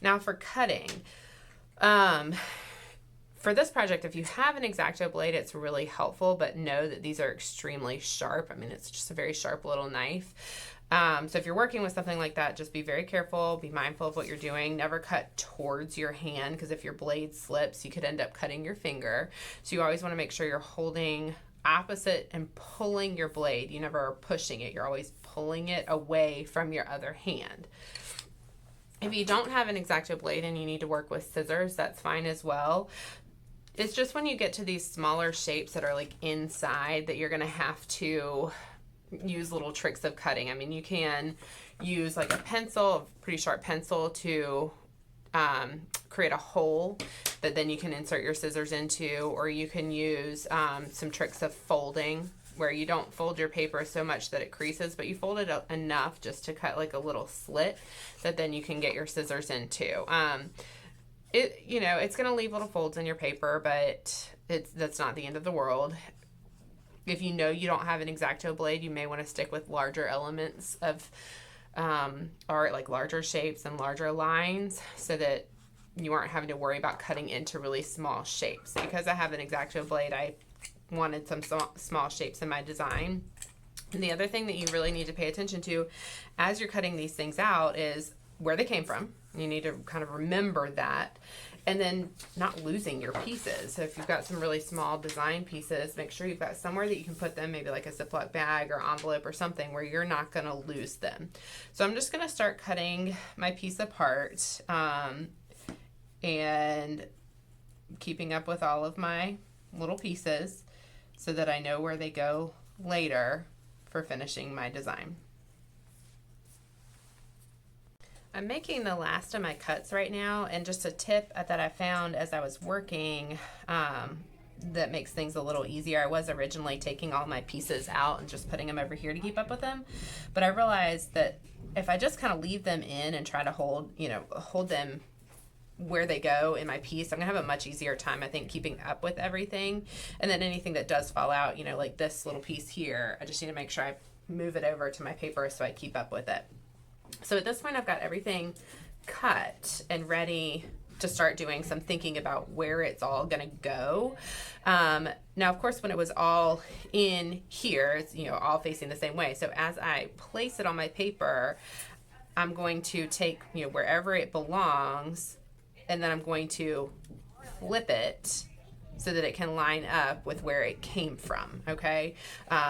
Now for cutting, for this project, if you have an X-Acto blade, it's really helpful, but know that these are extremely sharp. I mean, it's just a very sharp little knife. So if you're working with something like that, just be very careful, be mindful of what you're doing. Never cut towards your hand, because if your blade slips, you could end up cutting your finger. So you always want to make sure you're holding opposite and pulling your blade. You never are pushing it. You're always pulling it away from your other hand. If you don't have an X-Acto blade and you need to work with scissors, that's fine as well. It's just when you get to these smaller shapes that are like inside that you're going to have to use little tricks of cutting. I mean, you can use like a pencil, a pretty sharp pencil, to create a hole that then you can insert your scissors into, or you can use some tricks of folding, where you don't fold your paper so much that it creases, but you fold it enough just to cut like a little slit that then you can get your scissors into. It's going to leave little folds in your paper, but that's not the end of the world. If you know you don't have an X-Acto blade, you may want to stick with larger elements of or like larger shapes and larger lines, so that you aren't having to worry about cutting into really small shapes. Because I have an X-Acto blade, I wanted some small shapes in my design. And the other thing that you really need to pay attention to as you're cutting these things out is where they came from. You need to kind of remember that, and then not losing your pieces. So if you've got some really small design pieces, make sure you've got somewhere that you can put them, maybe like a Ziploc bag or envelope or something, where you're not going to lose them. So I'm just going to start cutting my piece apart and keeping up with all of my little pieces so that I know where they go later for finishing my design. I'm making the last of my cuts right now, and just a tip that I found as I was working that makes things a little easier. I was originally taking all my pieces out and just putting them over here to keep up with them, but I realized that if I just kind of leave them in and try to hold them where they go in my piece, I'm gonna have a much easier time, I think, keeping up with everything. And then anything that does fall out, like this little piece here, I just need to make sure I move it over to my paper so I keep up with it. So at this point, I've got everything cut and ready to start doing some thinking about where it's all going to go. Now, of course, when it was all in here, it's, all facing the same way. So as I place it on my paper, I'm going to take, wherever it belongs, and then I'm going to flip it so that it can line up with where it came from, okay?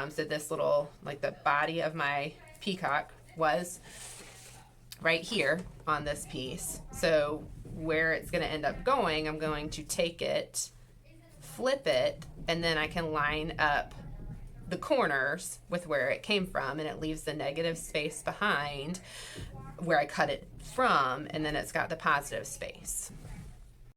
So this little, like the body of my peacock was right here on this piece. So where it's going to end up going, I'm going to take it, flip it, and then I can line up the corners with where it came from, and it leaves the negative space behind where I cut it from, and then it's got the positive space.